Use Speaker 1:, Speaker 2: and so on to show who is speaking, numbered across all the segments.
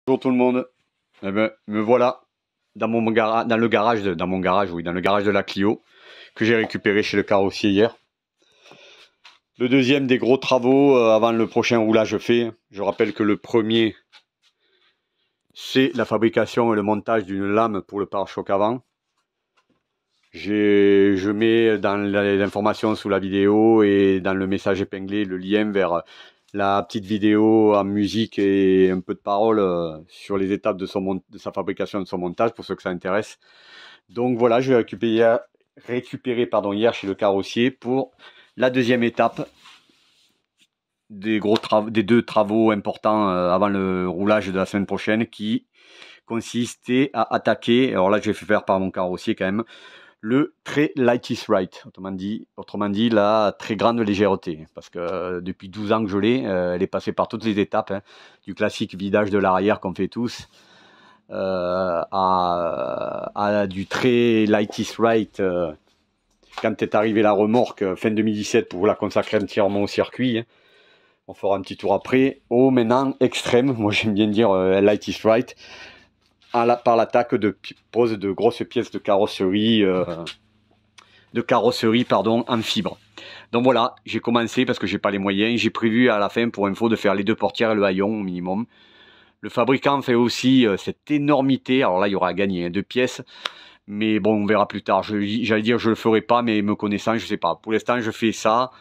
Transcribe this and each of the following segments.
Speaker 1: Bonjour tout le monde. Eh ben, me voilà dans mon garage, dans le garage de la Clio que j'ai récupéré chez le carrossier hier. Le deuxième des gros travaux avant le prochain roulage fait. Je rappelle que le premier, c'est la fabrication et le montage d'une lame pour le pare-choc avant. Je mets dans l'information sous la vidéo et dans le message épinglé le lien vers la petite vidéo en musique et un peu de parole sur les étapes de sa fabrication et de son montage pour ceux que ça intéresse. Donc voilà, je vais récupérer hier chez le carrossier pour la deuxième étape des deux travaux importants avant le roulage de la semaine prochaine qui consistait à attaquer, alors là je vais faire par mon carrossier quand même, le très lightest right, autrement dit la très grande légèreté, parce que depuis 12 ans que je l'ai, elle est passée par toutes les étapes, hein, du classique vidage de l'arrière qu'on fait tous, à du très lightest right quand est arrivée la remorque fin 2017 pour la consacrer entièrement au circuit, hein. On fera un petit tour après. Au maintenant extrême, moi j'aime bien dire lightest right, par l'attaque de pose de grosses pièces de carrosserie en fibre. Donc voilà, j'ai commencé parce que j'ai pas les moyens. J'ai prévu à la fin, pour info, de faire les deux portières et le haillon au minimum. Le fabricant fait aussi cette énormité. Alors là, il y aura à gagner, hein, deux pièces. Mais bon, on verra plus tard. J'allais dire je le ferai pas, mais me connaissant, je sais pas. Pour l'instant, je fais ça.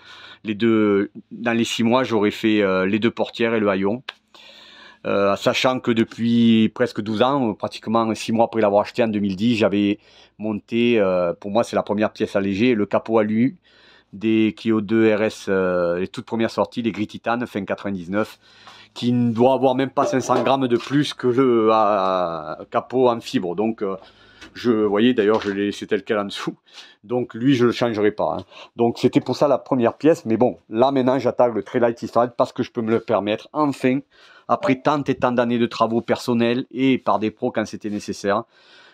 Speaker 1: Dans les 6 mois, j'aurais fait les deux portières et le haillon. Sachant que depuis presque 12 ans, pratiquement 6 mois après l'avoir acheté en 2010, j'avais monté, pour moi c'est la première pièce allégée, le capot alu des Clio 2 RS, les toutes premières sorties, les gris titane fin 99, qui ne doit avoir même pas 500 grammes de plus que le capot en fibre. Donc vous voyez d'ailleurs je l'ai laissé tel quel en dessous, donc lui je le changerai pas, hein. Donc c'était pour ça la première pièce, mais bon, là maintenant j'attaque le très light stride parce que je peux me le permettre enfin, après tant et tant d'années de travaux personnels et par des pros quand c'était nécessaire.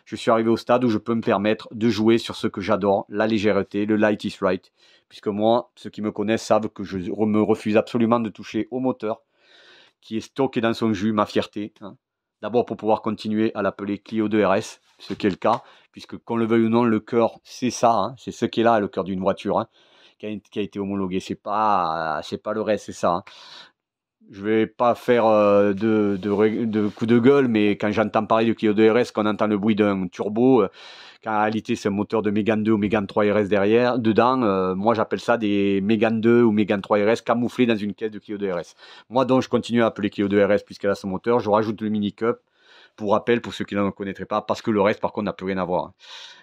Speaker 1: Je suis arrivé au stade où je peux me permettre de jouer sur ce que j'adore, la légèreté, le light is right, puisque moi, ceux qui me connaissent savent que je me refuse absolument de toucher au moteur, qui est stocké dans son jus, ma fierté, hein. D'abord pour pouvoir continuer à l'appeler Clio 2 RS, ce qui est le cas, puisque qu'on le veuille ou non, le cœur, c'est ça, hein, c'est ce qui est là, le cœur d'une voiture, hein, qui a été homologué. C'est pas le reste, c'est ça, hein. Je vais pas faire de coup de gueule, mais quand j'entends parler de Clio 2 RS, qu'on entend le bruit d'un turbo, qu'en réalité c'est un moteur de Mégane 2 ou Mégane 3 RS dedans, moi j'appelle ça des Mégane 2 ou Mégane 3 RS camouflés dans une caisse de Clio 2 RS. Moi donc je continue à appeler Clio 2 RS puisqu'elle a son moteur, je rajoute le Mini Cup, pour rappel, pour ceux qui ne le connaîtraient pas, parce que le reste par contre n'a plus rien à voir.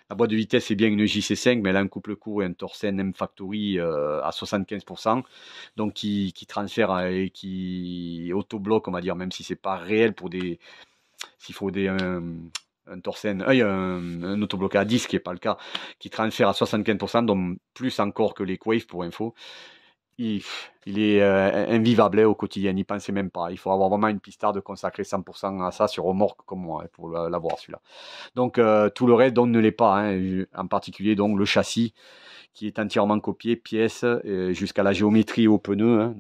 Speaker 1: La boîte de vitesse est bien une JC5, mais elle a un couple court et un Torsen M-Factory à 75%, donc qui transfère et qui autobloque, on va dire, même si c'est pas réel pour des, s'il faut un Torsen, un autobloqué à 10, ce qui n'est pas le cas, qui transfère à 75%, donc plus encore que les Quave pour info. Il est invivable, hein, au quotidien, n'y pensez même pas. Il faut avoir vraiment une pistarde consacrée 100% à ça sur remorque comme moi, hein, pour l'avoir celui-là. Donc tout le reste donc, ne l'est pas, hein, en particulier donc le châssis qui est entièrement copié, pièces, jusqu'à la géométrie aux pneus, hein,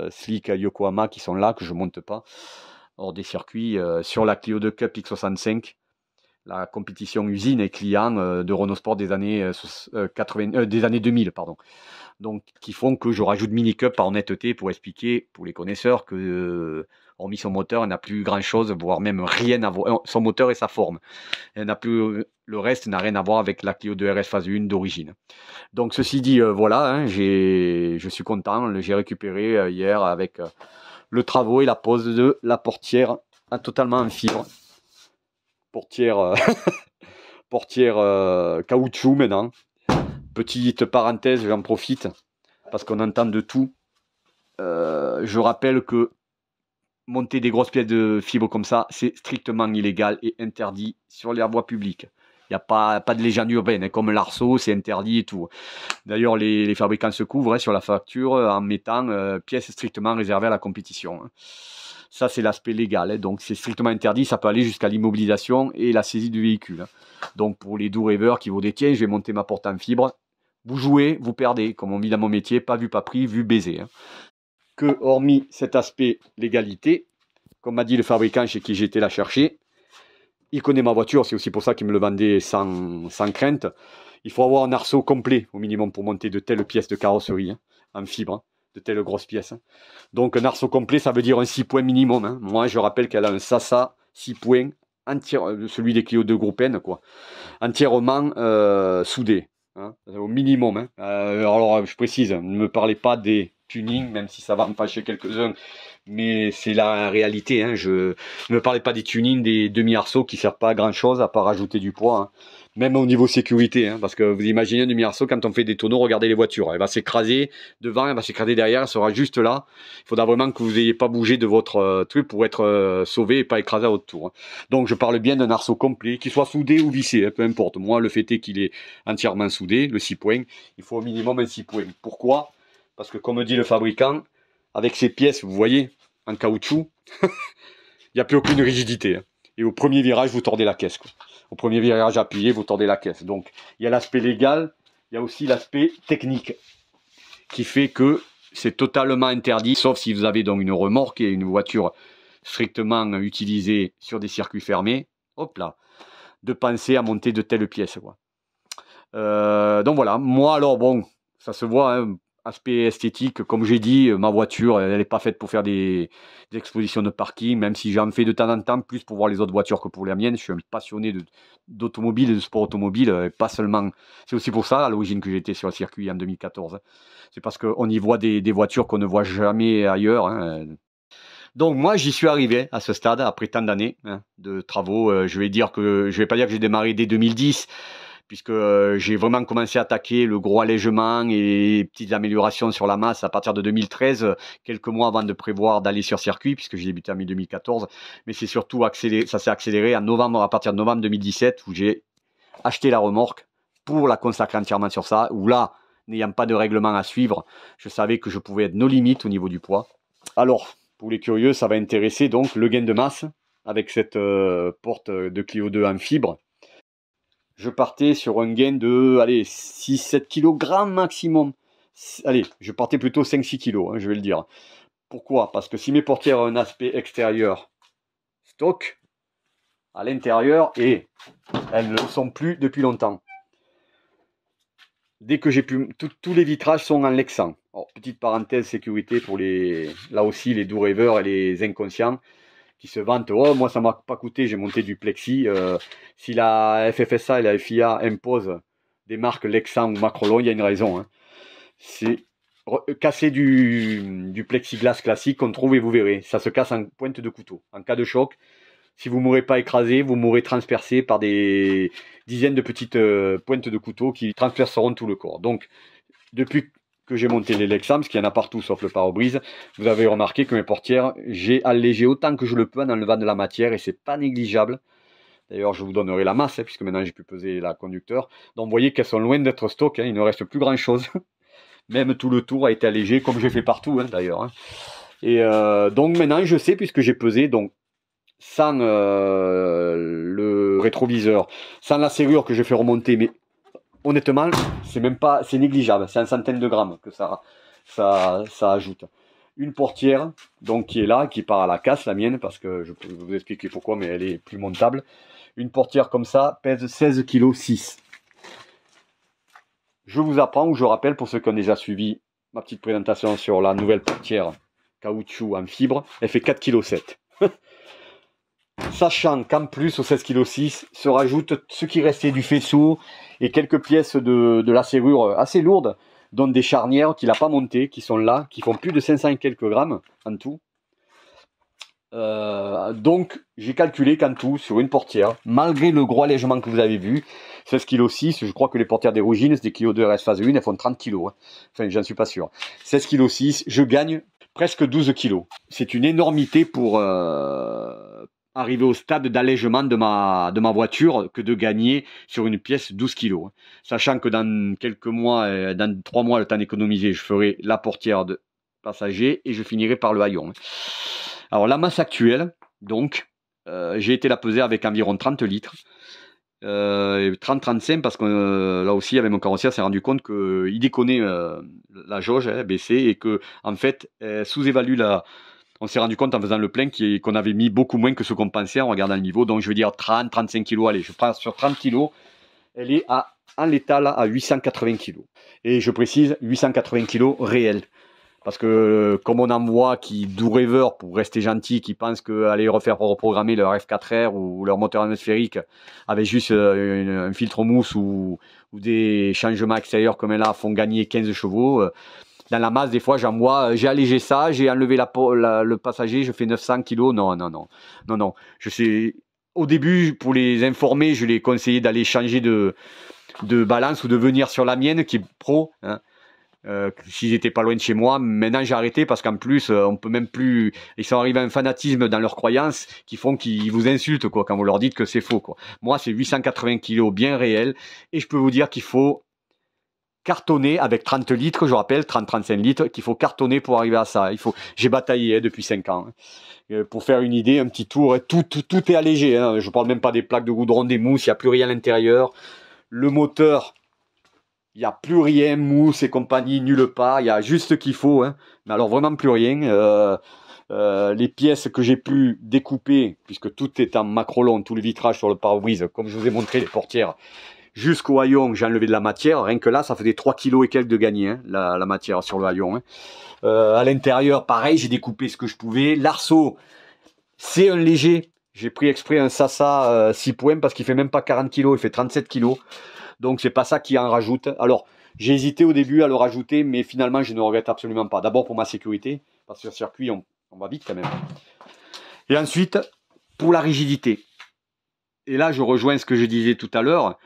Speaker 1: Slick Yokohama qui sont là, que je ne monte pas, hors des circuits, sur la Clio 2 Cup X65, la compétition usine et client de Renault Sport des années, des années 2000, pardon. Donc, qui font que je rajoute Mini Cup par honnêteté pour expliquer, pour les connaisseurs, que hormis son moteur, elle n'a plus grand chose, voire même rien à voir. Son moteur et sa forme. Elle n'a plus, le reste n'a rien à voir avec la Clio 2 RS phase 1 d'origine. Donc, ceci dit, voilà, hein, je suis content. J'ai récupéré hier avec le travaux et la pose de la portière totalement en fibre. Portière, portière caoutchouc maintenant. Petite parenthèse, j'en profite parce qu'on entend de tout. Je rappelle que monter des grosses pièces de fibre comme ça, c'est strictement illégal et interdit sur les voies publiques. Il n'y a pas de légende urbaine, hein, comme l'arceau, c'est interdit et tout. D'ailleurs, les fabricants se couvrent, hein, sur la facture en mettant pièces strictement réservées à la compétition, hein. Ça, c'est l'aspect légal, hein, donc c'est strictement interdit. Ça peut aller jusqu'à l'immobilisation et la saisie du véhicule, hein. Donc pour les doux rêveurs qui vous détiennent, je vais monter ma porte en fibre. Vous jouez, vous perdez, comme on dit dans mon métier, pas vu, pas pris, vu baiser, hein. Que hormis cet aspect légalité, comme m'a dit le fabricant chez qui j'ai été la chercher, il connaît ma voiture, c'est aussi pour ça qu'il me le vendait sans crainte. Il faut avoir un arceau complet au minimum pour monter de telles pièces de carrosserie, hein, en fibre, hein, de telles grosses pièces. Hein. Donc un arceau complet, ça veut dire un 6 points minimum. Hein. Moi, je rappelle qu'elle a un Sasa 6 points, celui des Clio 2 Groupe N, quoi, entièrement soudé, hein, au minimum. Hein. Alors, je précise, ne me parlez pas des tunings, même si ça va me fâcher quelques-uns, mais c'est la réalité. Hein. Ne me parlez pas des tunings, des demi-arceaux qui ne servent pas à grand-chose à part rajouter du poids. Hein. Même au niveau sécurité, hein, parce que vous imaginez un demi-arceau, quand on fait des tonneaux, regardez les voitures. Elle va s'écraser devant, elle va s'écraser derrière, elle sera juste là. Il faudra vraiment que vous n'ayez pas bougé de votre truc pour être sauvé et pas écrasé à votre tour. Hein. Donc je parle bien d'un arceau complet, qu'il soit soudé ou vissé, hein, peu importe. Moi, le fait est qu'il est entièrement soudé, le 6 points. Il faut au minimum un 6 points. Pourquoi? Parce que comme dit le fabricant, avec ces pièces, vous voyez, en caoutchouc, il n'y a plus aucune rigidité. Hein. Et au premier virage, vous tordez la caisse, quoi. Au premier virage appuyé, vous tordez la caisse. Donc, il y a l'aspect légal, il y a aussi l'aspect technique, qui fait que c'est totalement interdit, sauf si vous avez donc une remorque et une voiture strictement utilisée sur des circuits fermés, hop là, de penser à monter de telles pièces, quoi. Donc voilà, moi alors bon, ça se voit, hein, aspect esthétique, comme j'ai dit, ma voiture, elle n'est pas faite pour faire des expositions de parking, même si j'en fais de temps en temps, plus pour voir les autres voitures que pour la mienne. Je suis un passionné d'automobile et de sport automobile, pas seulement. C'est aussi pour ça, à l'origine, que j'étais sur le circuit en 2014. C'est parce qu'on y voit des voitures qu'on ne voit jamais ailleurs. Hein. Donc moi, j'y suis arrivé à ce stade, après tant d'années, hein, de travaux. Je vais pas dire que j'ai démarré dès 2010, puisque j'ai vraiment commencé à attaquer le gros allègement et petites améliorations sur la masse à partir de 2013, quelques mois avant de prévoir d'aller sur circuit, puisque j'ai débuté en 2014. Mais c'est surtout accéléré, ça s'est accéléré en novembre, à partir de novembre 2017, où j'ai acheté la remorque pour la consacrer entièrement sur ça, où là, n'ayant pas de règlement à suivre, je savais que je pouvais être nos limites au niveau du poids. Alors, pour les curieux, ça va intéresser donc le gain de masse avec cette porte de Clio 2 en fibre. Je partais sur un gain de 6-7 kg maximum. Allez, je partais plutôt 5-6 kg, hein, je vais le dire. Pourquoi? Parce que si mes portières ont un aspect extérieur stock, à l'intérieur, et elles ne le sont plus depuis longtemps. Dès que j'ai pu, tous les vitrages sont en Lexan. Alors, petite parenthèse sécurité pour là aussi les doux rêveurs et les inconscients qui se vantent, oh moi ça m'a pas coûté, j'ai monté du plexi. Si la FFSA et la FIA imposent des marques Lexan ou Macrolon, il y a une raison. Hein. C'est casser du plexiglas classique qu'on trouve, et vous verrez, ça se casse en pointe de couteau. En cas de choc, si vous ne mourrez pas écrasé, vous mourrez transpercé par des dizaines de petites pointes de couteau qui transperceront tout le corps. Donc, depuis que j'ai monté les Lexan, parce qu'il y en a partout sauf le pare-brise, vous avez remarqué que mes portières, j'ai allégé autant que je le peux en enlevant de la matière, et c'est pas négligeable. D'ailleurs, je vous donnerai la masse, hein, puisque maintenant j'ai pu peser la conducteur. Donc vous voyez qu'elles sont loin d'être stock, hein, il ne reste plus grand chose. Même tout le tour a été allégé, comme j'ai fait partout, hein, d'ailleurs. Hein. Et donc maintenant je sais, puisque j'ai pesé, donc sans le rétroviseur, sans la serrure que je fais remonter, mais honnêtement, c'est même pas, c'est négligeable, c'est 1 centaine de grammes que ça ajoute. Une portière, donc qui est là, qui part à la casse, la mienne, parce que je peux vous expliquer pourquoi, mais elle est plus montable. Une portière comme ça pèse 16,6 kg. Je vous apprends, ou je rappelle pour ceux qui ont déjà suivi ma petite présentation sur la nouvelle portière caoutchouc en fibre, elle fait 4,7 kg. Sachant qu'en plus, au 16,6 kg, se rajoute ce qui restait du faisceau et quelques pièces de la serrure assez lourdes, dont des charnières qu'il n'a pas montées, qui sont là, qui font plus de 500 et quelques grammes en tout. Donc, j'ai calculé qu'en tout, sur une portière, malgré le gros allègement que vous avez vu, 16,6 kg, je crois que les portières d'origine, c'est des Clio 2 RS phase 1, elles font 30 kg. Hein. Enfin, j'en suis pas sûr. 16,6 kg, je gagne presque 12 kg. C'est une énormité pour arriver au stade d'allègement de ma voiture que de gagner sur une pièce 12 kg. Hein. Sachant que dans quelques mois, dans 3 mois, le temps d'économiser, je ferai la portière de passager et je finirai par le haillon. Alors la masse actuelle, donc, j'ai été la peser avec environ 30 litres. 30-35 parce que là aussi avec mon carrossier s'est rendu compte qu'il déconnait la jauge, elle baissait, et que en fait elle sous-évalue On s'est rendu compte en faisant le plein qu'on avait mis beaucoup moins que ce qu'on pensait en regardant le niveau. Donc je veux dire 30, 35 kg. Allez, je prends sur 30 kg. Elle est en l'état là à 880 kg. Et je précise 880 kg réels. Parce que comme on en voit qui, doux rêveurs pour rester gentils, qui pensent qu'aller reprogrammer leur F4R ou leur moteur atmosphérique avec juste un filtre mousse ou des changements extérieurs comme là font gagner 15 chevaux. Dans la masse, des fois, j'en vois, j'ai allégé ça, j'ai enlevé le passager, je fais 900 kg. Non, non, non. Non, non. Je sais, au début, pour les informer, je les conseillais d'aller changer de balance ou de venir sur la mienne qui est pro. Hein. S'ils n'étaient pas loin de chez moi, maintenant j'ai arrêté parce qu'en plus on peut même plus, ils sont arrivés à un fanatisme dans leurs croyances qui font qu'ils vous insultent quoi, quand vous leur dites que c'est faux quoi. Moi c'est 880 kg bien réel et je peux vous dire qu'il faut cartonner avec 30 litres, je rappelle 30-35 litres, qu'il faut cartonner pour arriver à ça. J'ai bataillé depuis 5 ans. Pour faire une idée, un petit tour, tout est allégé. Hein. Je parle même pas des plaques de goudron, des mousses, il n'y a plus rien à l'intérieur. Le moteur, il n'y a plus rien, mousse et compagnie, nulle part. Il y a juste ce qu'il faut. Hein. Mais alors vraiment plus rien. Les pièces que j'ai pu découper, puisque tout est en macrolon, tous les vitrages sur le pare-brise, comme je vous ai montré, les portières, jusqu'au haillon, j'ai enlevé de la matière. Rien que là, ça faisait 3 kg et quelques de gagné, hein, la matière sur le haillon. Hein. À l'intérieur, pareil, j'ai découpé ce que je pouvais. L'arceau, c'est un léger. J'ai pris exprès un Sasa 6 points parce qu'il fait même pas 40 kg, il fait 37 kg. Donc c'est pas ça qui en rajoute. Alors j'ai hésité au début à le rajouter, mais finalement je ne regrette absolument pas. D'abord pour ma sécurité, parce que sur circuit on va vite quand même. Et ensuite pour la rigidité. Et là je rejoins ce que je disais tout à l'heure,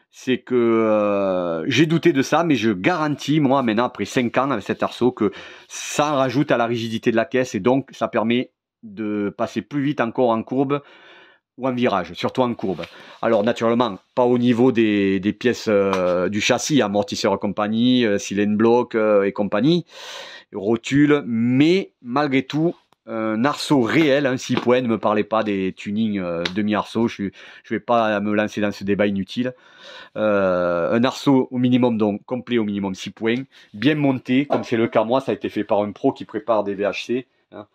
Speaker 1: c'est que j'ai douté de ça, mais je garantis moi maintenant après 5 ans avec cet arceau que ça en rajoute à la rigidité de la caisse et donc ça permet de passer plus vite encore en courbe ou en virage, surtout en courbe. Alors naturellement, pas au niveau des pièces du châssis, amortisseur compagnie, cylindre bloc et compagnie, rotule, mais malgré tout, un arceau réel, un 6 points, ne me parlez pas des tunings demi-arceau, je vais pas me lancer dans ce débat inutile. Un arceau au minimum, donc complet au minimum 6 points, bien monté, comme c'est le cas moi, ça a été fait par un pro qui prépare des VHC, hein.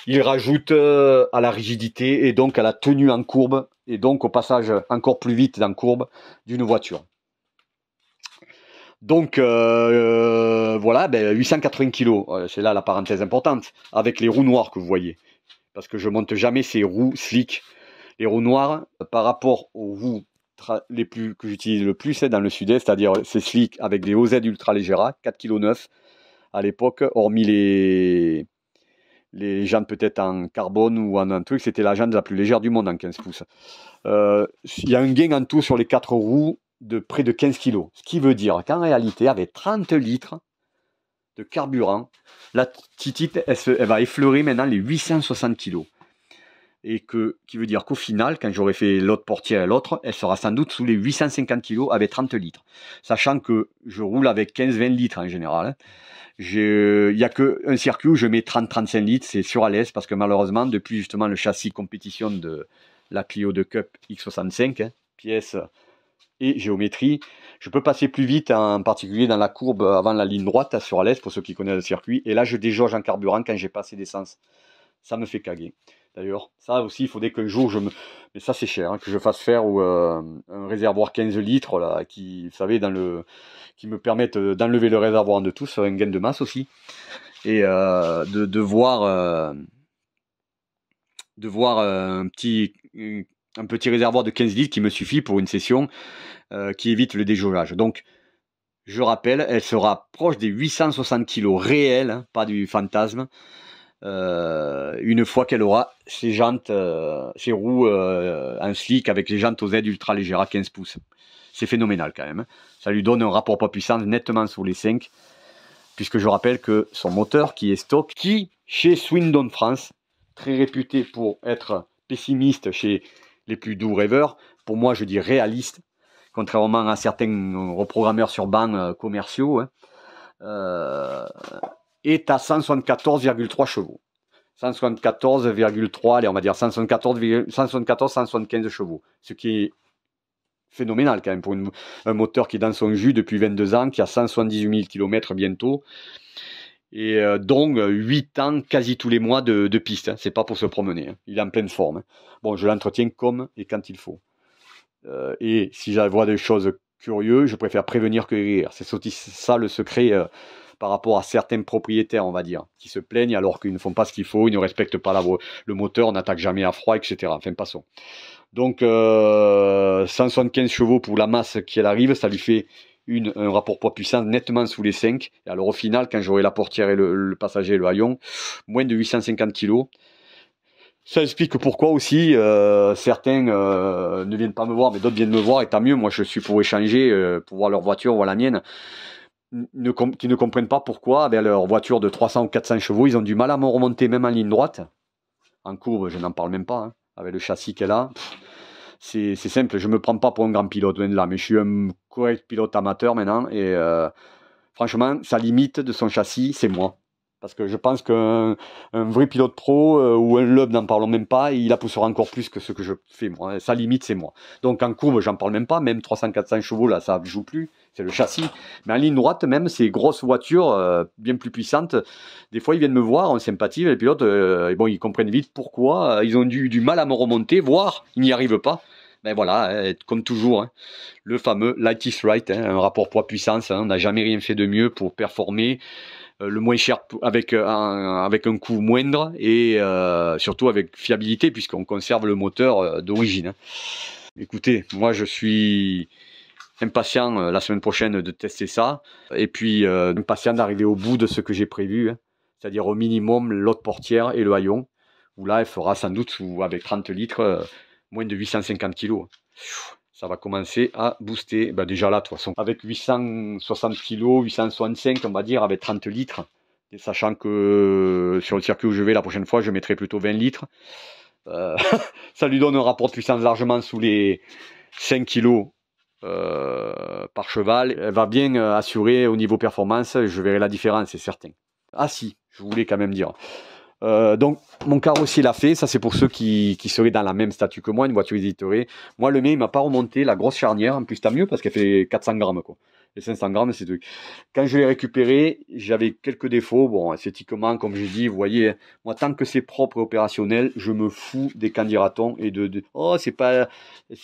Speaker 1: Il rajoute à la rigidité et donc à la tenue en courbe et donc au passage encore plus vite en courbe d'une voiture. Donc voilà, 880 kg, c'est là la parenthèse importante, avec les roues noires que vous voyez. Parce que je monte jamais ces roues slick. Les roues noires, par rapport aux roues que j'utilise le plus dans le sud-est, c'est-à-dire ces slick avec des OZ Ultra Leggera, 4,9 kg à l'époque, hormis les jantes peut-être en carbone ou en un truc, c'était la jante la plus légère du monde en 15 pouces. Il y a un gain en tout sur les 4 roues de près de 15 kg. Ce qui veut dire qu'en réalité, avec 30 litres de carburant, la titite, elle va effleurer maintenant les 860 kg. Et qui veut dire qu'au final, quand j'aurai fait l'autre portière et l'autre, elle sera sans doute sous les 850 kg avec 30 litres. Sachant que je roule avec 15-20 litres en général. Hein. Il n'y a qu'un circuit où je mets 30-35 litres, c'est sur à l'aise, parce que malheureusement, depuis justement le châssis compétition de la Clio de Cup X65, hein, pièce et géométrie, je peux passer plus vite, en particulier dans la courbe avant la ligne droite, sur à l'aise, pour ceux qui connaissent le circuit, et là je déjauge en carburant quand j'ai pas assez d'essence. Ça me fait caguer. D'ailleurs, ça aussi, il faudrait qu'un jour mais ça c'est cher, hein, que je fasse faire un réservoir 15 litres, là, qui, vous savez, qui me permettent d'enlever le réservoir en dessous, sur un gain de masse aussi, et de voir un petit réservoir de 15 litres qui me suffit pour une session qui évite le déjaugage. Donc, je rappelle, elle sera proche des 860 kg réels, hein, pas du fantasme, une fois qu'elle aura ses jantes, ses roues en slick avec les jantes OZ Ultra Leggera 15 pouces. C'est phénoménal quand même. Hein. Ça lui donne un rapport poids-puissance nettement sur les 5, puisque je rappelle que son moteur qui est stock, qui chez Swindon France, très réputé pour être pessimiste chez les plus doux rêveurs, pour moi je dis réaliste, contrairement à certains reprogrammeurs sur banc commerciaux, hein, est à 174,3 chevaux. 174,3, allez, on va dire 174-175 chevaux. Ce qui est phénoménal quand même pour un moteur qui est dans son jus depuis 22 ans, qui a 178 000 km bientôt. Et donc 8 ans quasi tous les mois de piste, hein. C'est pas pour se promener, hein. Il est en pleine forme, hein. Bon, je l'entretiens comme et quand il faut. Et si je vois des choses curieuses, je préfère prévenir que guérir. C'est aussi ça le secret par rapport à certains propriétaires, on va dire, qui se plaignent alors qu'ils ne font pas ce qu'il faut, ils ne respectent pas le moteur, n'attaquent jamais à froid, etc. Enfin, passons. Donc 175 chevaux pour la masse qui arrive, ça lui fait un rapport poids-puissance nettement sous les 5. Et alors au final, quand j'aurai la portière et le passager et le haillon, moins de 850 kg. Ça explique pourquoi aussi certains ne viennent pas me voir, mais d'autres viennent me voir, et tant mieux, moi je suis pour échanger, pour voir leur voiture, voir la mienne, qui ne comprennent pas pourquoi, avec leur voiture de 300 ou 400 chevaux, ils ont du mal à me remonter même en ligne droite. En courbe, je n'en parle même pas, hein, avec le châssis qu'elle a. C'est simple, je ne me prends pas pour un grand pilote, loin de là, mais je suis un correct pilote amateur maintenant, et franchement, sa limite de son châssis, c'est moi. Parce que je pense qu'un vrai pilote pro ou un Loeb, n'en parlons même pas, il la poussera encore plus que ce que je fais moi. Sa limite, c'est moi. Donc en courbe, j'en parle même pas, même 300-400 chevaux, là, ça ne joue plus, c'est le châssis. Mais en ligne droite, même, ces grosses voitures bien plus puissantes, des fois, ils viennent me voir, on sympathie, les pilotes, et bon, ils comprennent vite pourquoi, ils ont du mal à me remonter, voire ils n'y arrivent pas. Ben voilà, comme toujours, hein, le fameux light is right, hein, un rapport poids-puissance, hein, on n'a jamais rien fait de mieux pour performer, le moins cher avec un coût moindre et surtout avec fiabilité puisqu'on conserve le moteur d'origine, hein. Écoutez, moi je suis impatient la semaine prochaine de tester ça et puis impatient d'arriver au bout de ce que j'ai prévu, hein, c'est-à-dire au minimum l'autre portière et le haillon, où là elle fera sans doute avec 30 litres moins de 850 kg. Ça va commencer à booster. Ben déjà là, de toute façon, avec 860 kg, 865, on va dire, avec 30 litres, et sachant que sur le circuit où je vais la prochaine fois, je mettrai plutôt 20 litres. Ça lui donne un rapport de puissance largement sous les 5 kg par cheval. Elle va bien assurer au niveau performance, je verrai la différence, c'est certain. Ah si, je voulais quand même dire. Donc mon carrossier l'a fait, ça c'est pour ceux qui seraient dans la même statut que moi, une voiture hésiterait. Moi le mien il m'a pas remonté la grosse charnière, en plus tant mieux parce qu'elle fait 400 grammes quoi. Les 500 grammes c'est tout. Quand je l'ai récupéré, j'avais quelques défauts, bon esthétiquement comme je dis, vous voyez, moi tant que c'est propre et opérationnel, je me fous des candidatons et oh c'est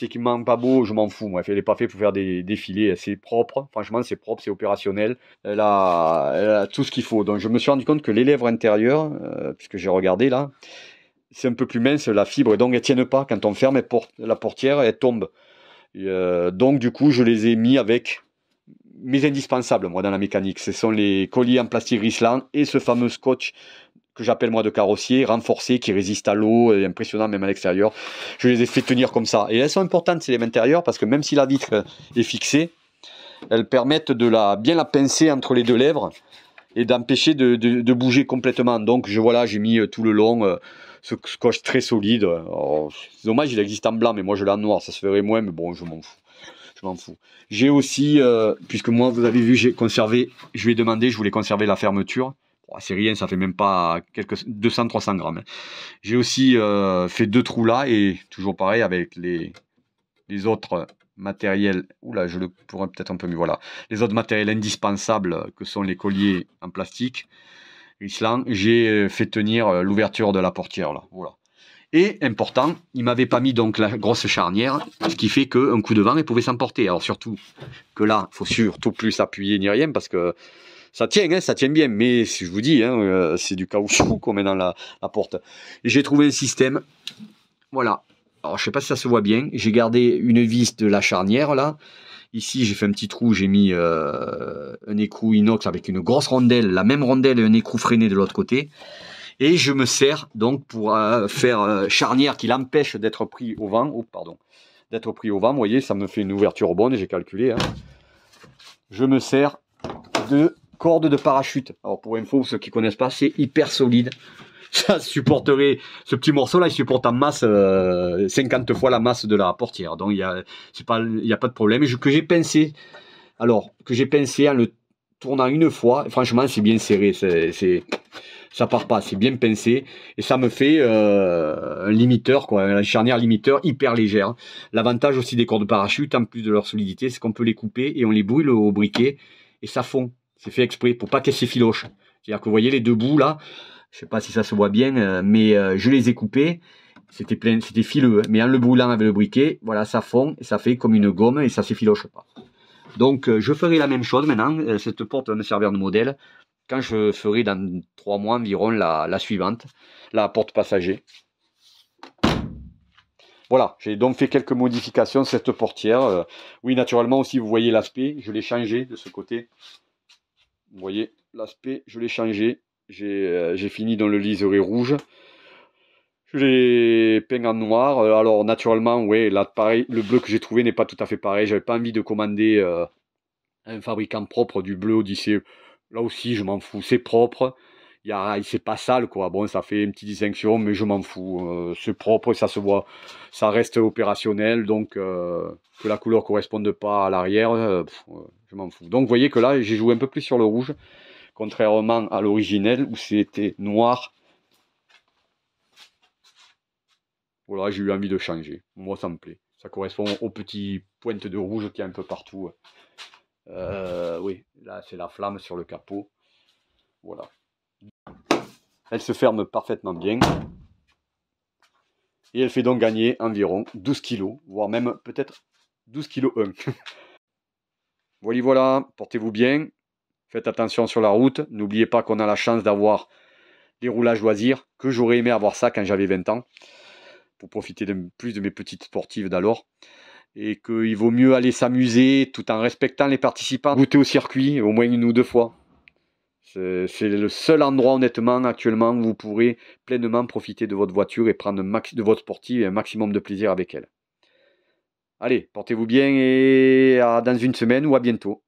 Speaker 1: qu'il manque pas beau, je m'en fous moi, elle n'est pas faite pour faire des défilés, c'est propre, franchement c'est propre, c'est opérationnel, elle a tout ce qu'il faut. Donc je me suis rendu compte que les lèvres intérieures, puisque j'ai regardé là, c'est un peu plus mince la fibre, et donc elles tiennent pas, quand on ferme la portière, elle tombe. Et, donc du coup je les ai mis avec mes indispensables moi dans la mécanique, ce sont les colliers en plastique Risland et ce fameux scotch que j'appelle moi de carrossier, renforcé, qui résiste à l'eau, impressionnant même à l'extérieur. Je les ai fait tenir comme ça. Et elles sont importantes ces lèvres intérieures parce que même si la vitre est fixée, elles permettent de bien la pincer entre les deux lèvres et d'empêcher de bouger complètement. Donc voilà, j'ai mis tout le long ce scotch très solide. C'est dommage, il existe en blanc, mais moi je l'ai en noir, ça se ferait moins, mais bon, je m'en fous. Je m'en fous. J'ai aussi, puisque moi vous avez vu, j'ai conservé, je lui ai demandé, je voulais conserver la fermeture. C'est rien, ça fait même pas 200-300 grammes. J'ai aussi fait 2 trous là, et toujours pareil avec les autres matériels. Oula, je le pourrais peut-être un peu mieux. Voilà. Les autres matériels indispensables que sont les colliers en plastique Risland, j'ai fait tenir l'ouverture de la portière là. Voilà. Et important, il m'avait pas mis donc la grosse charnière, ce qui fait qu'un coup de vent, il pouvait s'emporter. Alors surtout que là, il faut surtout plus s'appuyer ni rien parce que ça tient, hein, ça tient bien. Mais si je vous dis, hein, c'est du caoutchouc qu'on met dans la porte. Et j'ai trouvé un système. Voilà. Alors je sais pas si ça se voit bien. J'ai gardé une vis de la charnière là. Ici, j'ai fait un petit trou, j'ai mis un écrou inox avec une grosse rondelle, la même rondelle et un écrou freiné de l'autre côté. Et je me sers donc pour faire charnière qui l'empêche d'être pris au vent. Oh, pardon. D'être pris au vent, vous voyez, ça me fait une ouverture bonne, j'ai calculé, hein. Je me sers de corde de parachute. Alors pour info, ceux qui ne connaissent pas, c'est hyper solide. Ça supporterait, ce petit morceau là, il supporte en masse 50 fois la masse de la portière. Donc il n'y a pas de problème. Que j'ai pincé, alors que j'ai pincé en le tournant une fois, franchement c'est bien serré, ça part pas, c'est bien pincé et ça me fait un limiteur, quoi, une charnière limiteur hyper légère. L'avantage aussi des cordes de parachute, en plus de leur solidité, c'est qu'on peut les couper et on les brûle au briquet et ça fond. C'est fait exprès pour pas qu'elles s'effilochent. C'est-à-dire que vous voyez les deux bouts là, je sais pas si ça se voit bien, mais je les ai coupés. C'était plein, c'était fileux, mais en le brûlant avec le briquet, voilà, ça fond et ça fait comme une gomme et ça s'effiloche pas. Donc je ferai la même chose maintenant. Cette porte va me servir de modèle quand je ferai dans 3 mois environ la suivante, la porte passager. Voilà, j'ai donc fait quelques modifications sur cette portière. Oui, naturellement aussi, vous voyez l'aspect, je l'ai changé de ce côté. Vous voyez l'aspect, je l'ai changé. J'ai fini dans le liseré rouge. Je l'ai peint en noir. Alors naturellement, ouais, là pareil, le bleu que j'ai trouvé n'est pas tout à fait pareil. J'avais pas envie de commander un fabricant propre du bleu Odyssée. Là aussi, je m'en fous, c'est propre. C'est pas sale, quoi. Bon, ça fait une petite distinction, mais je m'en fous. C'est propre, ça se voit, ça reste opérationnel, donc que la couleur corresponde pas à l'arrière, je m'en fous. Donc, vous voyez que là, j'ai joué un peu plus sur le rouge, contrairement à l'originel où c'était noir. Voilà, j'ai eu envie de changer. Moi, ça me plaît. Ça correspond aux petites pointes de rouge qu'il y a un peu partout. Oui, là, c'est la flamme sur le capot. Voilà. Elle se ferme parfaitement bien. Et elle fait donc gagner environ 12 kg, voire même peut-être 12 kg 1. Voilà, portez-vous bien. Faites attention sur la route. N'oubliez pas qu'on a la chance d'avoir des roulages loisirs, que j'aurais aimé avoir ça quand j'avais 20 ans, pour profiter plus de mes petites sportives d'alors. Et qu'il vaut mieux aller s'amuser tout en respectant les participants, goûter au circuit au moins 1 ou 2 fois. C'est le seul endroit honnêtement actuellement où vous pourrez pleinement profiter de votre voiture et prendre de votre sportive et un maximum de plaisir avec elle. Allez, portez-vous bien et à dans une semaine ou à bientôt.